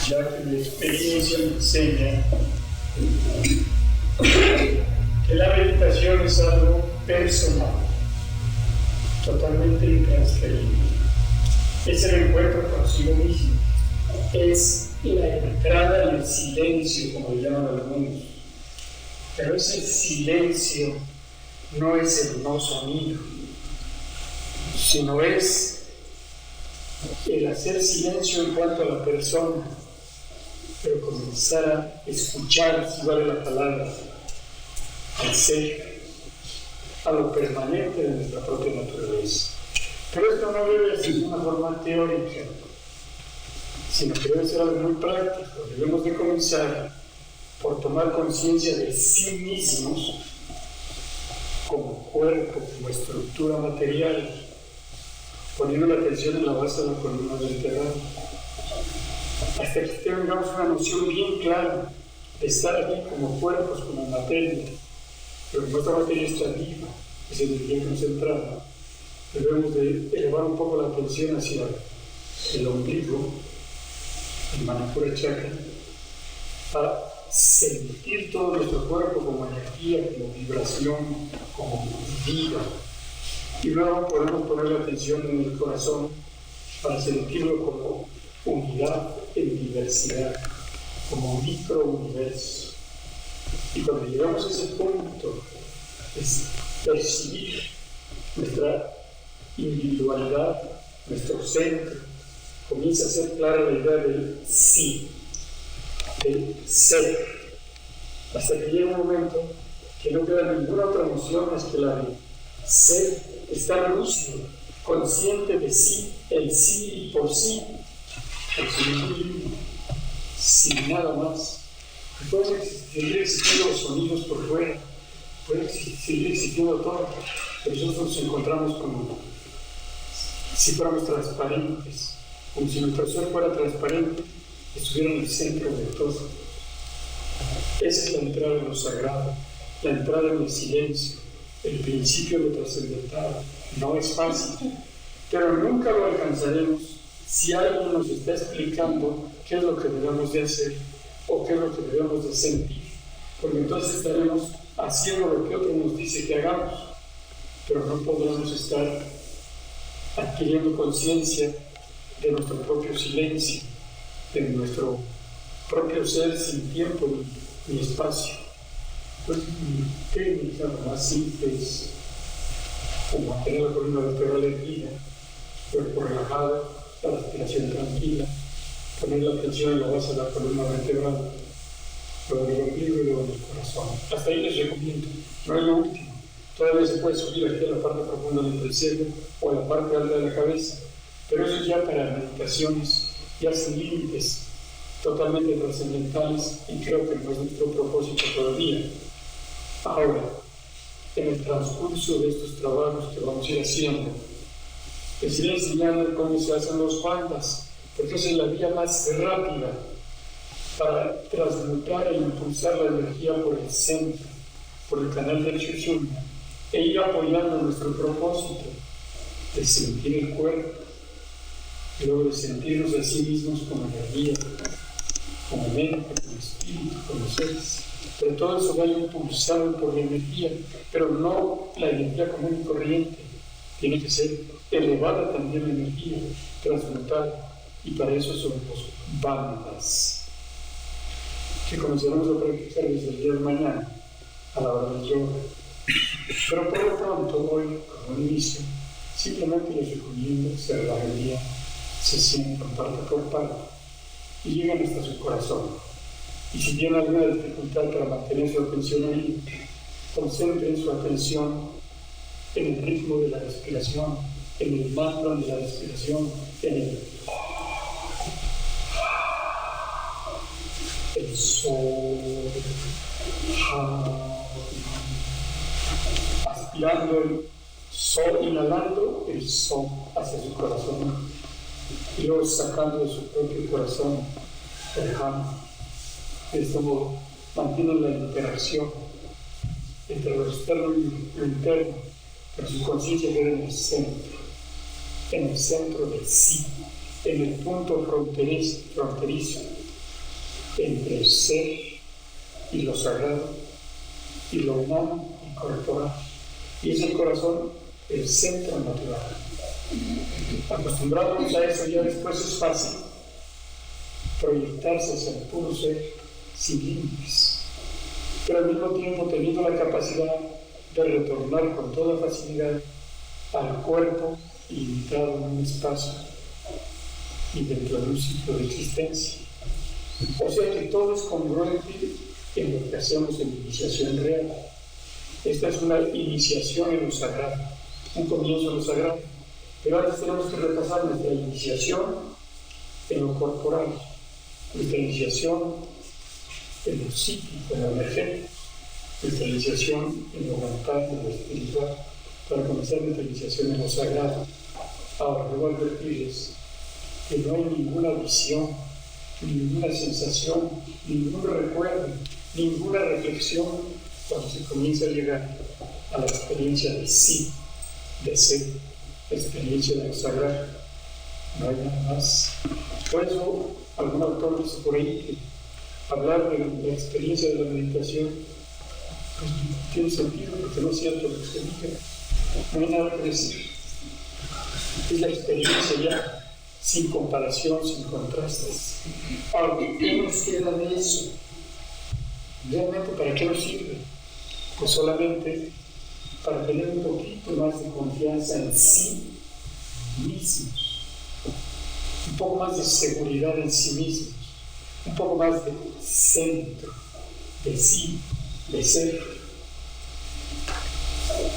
ya que mi experiencia me enseña que la meditación es algo personal, totalmente intransferible. Es el encuentro consigo mismo, es la entrada en el silencio, como le llaman algunos. Pero ese silencio no es el no sonido, sino es el hacer silencio en cuanto a la persona, pero comenzar a escuchar, si vale la palabra, al ser, a lo permanente de nuestra propia naturaleza. Pero esto no debe ser de una forma teórica, sino que debe ser algo muy práctico. Debemos de comenzar por tomar conciencia de sí mismos como cuerpo, como estructura material, poniendo la atención en la base de la columna vertebral, hasta que tengamos una noción bien clara de estar aquí como cuerpos, como materia. Pero como esta materia está viva, es energía concentrada, debemos de elevar un poco la atención hacia el ombligo, el Manipura Chakra, para sentir todo nuestro cuerpo como energía, como vibración, como vida. Y luego podemos poner la atención en el corazón para sentirlo como unidad en diversidad, como microuniverso. Y cuando llegamos a ese punto, es percibir nuestra individualidad, nuestro centro, comienza a ser clara la idea del sí, del ser, hasta que llega un momento que no queda ninguna otra noción más que la de ser, estar lúcido, consciente de sí, el sí y por sí, absolutamente, sin nada más. Pueden seguir existiendo los sonidos por fuera, puede seguir existiendo todo, pero nosotros nos encontramos como si fuéramos transparentes, como si nuestro ser fuera transparente, estuviera en el centro de todo. Esa es la entrada en lo sagrado, la entrada en el silencio, el principio de trascendental. No es fácil, pero nunca lo alcanzaremos si alguien nos está explicando qué es lo que debemos de hacer o qué es lo que debemos de sentir, porque entonces estaremos haciendo lo que otro nos dice que hagamos, pero no podremos estar adquiriendo conciencia de nuestro propio silencio, de nuestro propio ser sin tiempo ni espacio. Pues mi técnica más simple es como mantener la columna vertebral erguida, cuerpo relajado, la respiración tranquila, poner la atención en la base de la columna vertebral, luego el ombligo y luego el corazón. Hasta ahí les recomiendo, no es lo último. Todavía se puede subir aquí a la parte profunda del trasero o a la parte alta de la cabeza, pero eso es ya para meditaciones, ya sin límites, totalmente trascendentales, y creo que no es nuestro propósito todavía. Ahora, en el transcurso de estos trabajos que vamos a ir haciendo, les iré enseñando cómo se hacen los bandas, porque esa es la vía más rápida para transmutar e impulsar la energía por el centro, por el canal del Sushumna, e ir apoyando nuestro propósito de sentir el cuerpo, y luego de sentirnos a sí mismos como energía, como mente, como espíritu, como seres. Pero todo eso va impulsado por la energía, pero no la energía común y corriente. Tiene que ser elevada también la energía, transmutada, y para eso son los bandas, que comenzaremos a practicar desde el día de mañana, a la hora del yoga. Pero por lo pronto, hoy, como inicio, simplemente les recomiendo que se relajen bien, se sientan parte por parte y lleguen hasta su corazón. Y si tienen alguna dificultad para mantener su atención ahí, concentren su atención en el ritmo de la respiración, en el mantra de la respiración, en el sol, aspirando el sol, inhalando el sol hacia su corazón y luego sacando de su propio corazón el ham. De este modo mantienen la interacción entre lo externo y lo interno, pero su conciencia queda en el centro del sí, en el punto fronterizo entre el ser y lo sagrado, y lo humano y corporal. Y es el corazón el centro natural. Acostumbrándonos a eso, ya después es fácil proyectarse hacia el puro ser sin límites, pero al mismo tiempo teniendo la capacidad de retornar con toda facilidad al cuerpo limitado en un espacio y dentro de un ciclo de existencia. O sea que todo es congruente en lo que hacemos en iniciación real. Esta es una iniciación en lo sagrado, un comienzo en lo sagrado. Pero antes tenemos que repasar nuestra iniciación en lo corporal, nuestra iniciación en lo psíquico, en lo emergente, nuestra iniciación en lo mental, en lo espiritual, para comenzar nuestra iniciación en lo sagrado. Ahora, debo advertirles que no hay ninguna visión, ninguna sensación, ningún recuerdo, ninguna reflexión cuando se comienza a llegar a la experiencia de sí, de ser, la experiencia de lo sagrado. No hay nada más. Por eso, algún autor dice por ahí que hablar de la experiencia de la meditación pues, tiene sentido, porque no es cierto lo que se dice. No hay nada que decir. Es la experiencia ya sin comparación, sin contrastes. Ahora, ¿qué nos queda de eso? ¿Realmente para qué nos sirve? Pues solamente para tener un poquito más de confianza en sí mismos, un poco más de seguridad en sí mismos, un poco más de centro, de sí, de ser.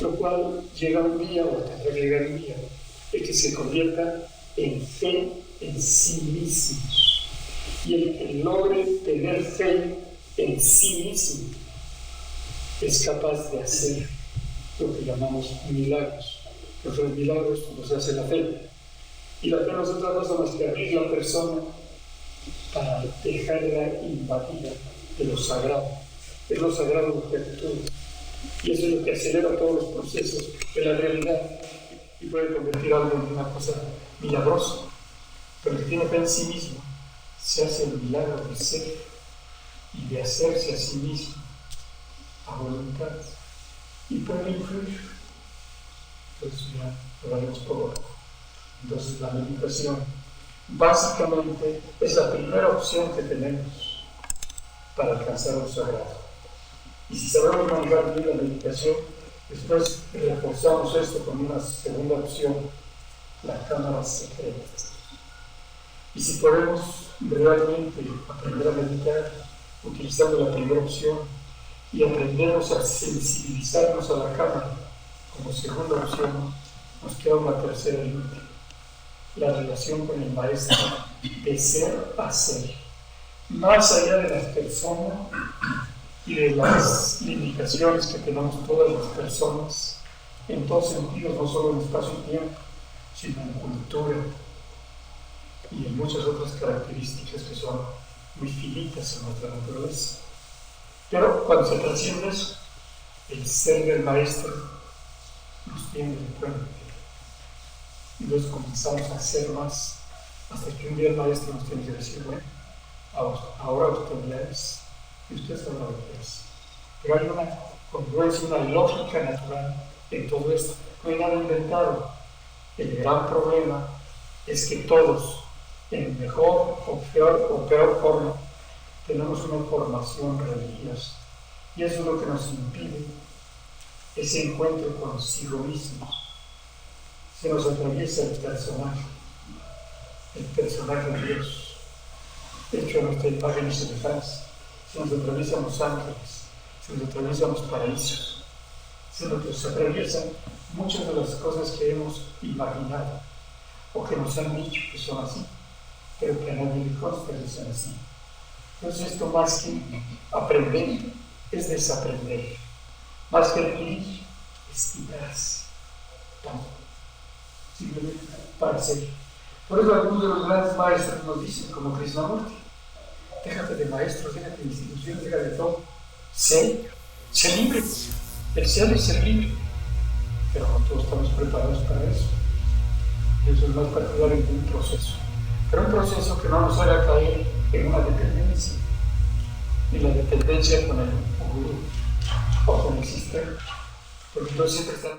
Lo cual llega un día, o tendrá que llegar un día, el que se convierta en fe en sí mismos. Y el que logre tener fe en sí mismo es capaz de hacer lo que llamamos milagros. Los milagros los hace la fe. Y la fe no es otra cosa más que abrir la persona para dejarla invadida de lo sagrado. Es lo sagrado lo que actúa. Y eso es lo que acelera todos los procesos de la realidad y puede convertir algo en una cosa milagrosa. Pero el que tiene fe en sí mismo se hace el milagro de ser y de hacerse a sí mismo a voluntad y puede influir. Entonces ya lo haremos poco. Entonces la meditación básicamente es la primera opción que tenemos para alcanzar lo sagrado. Y si sabemos manejar bien la meditación, después reforzamos esto con una segunda opción, la cámara secreta. Y si podemos realmente aprender a meditar utilizando la primera opción y aprendemos a sensibilizarnos a la cámara como segunda opción, nos queda una tercera y última, la relación con el maestro de ser a ser, más allá de las personas y de las limitaciones que tenemos todas las personas en todos sentidos, no solo en espacio y tiempo, sino en cultura y en muchas otras características que son muy finitas en nuestra naturaleza. Pero cuando se trasciende eso, el ser del maestro nos tiende de puente. Y entonces comenzamos a hacer más, hasta que un día el maestro nos tiene que decir, bueno, ahora autoridades, y ustedes saben lo que es. Pero hay una congruencia, una lógica natural en todo esto. No hay nada inventado. El gran problema es que todos, en mejor o peor forma, tenemos una formación religiosa. Y eso es lo que nos impide ese encuentro consigo mismos. Se nos atraviesa el personaje de Dios, hecho a nuestra imagen y semejanza. Se nos atraviesan los ángeles, se nos atraviesan los paraísos, se nos atraviesan muchas de las cosas que hemos imaginado o que nos han dicho que son así, pero que a nadie le consta que son así. Entonces esto más que aprender es desaprender, más que adquirir es quitarse, simplemente para ser. Por eso algunos de los grandes maestros nos dicen, como Krishnamurti, déjate de maestros, déjate de instituciones, déjate de todo, sé libre, el ser es ser libre, pero no todos estamos preparados para eso. Eso es más particularmente un proceso, pero un proceso que no nos haga caer en una dependencia, y la dependencia con el gurú o con el sistema. Porque entonces siempre están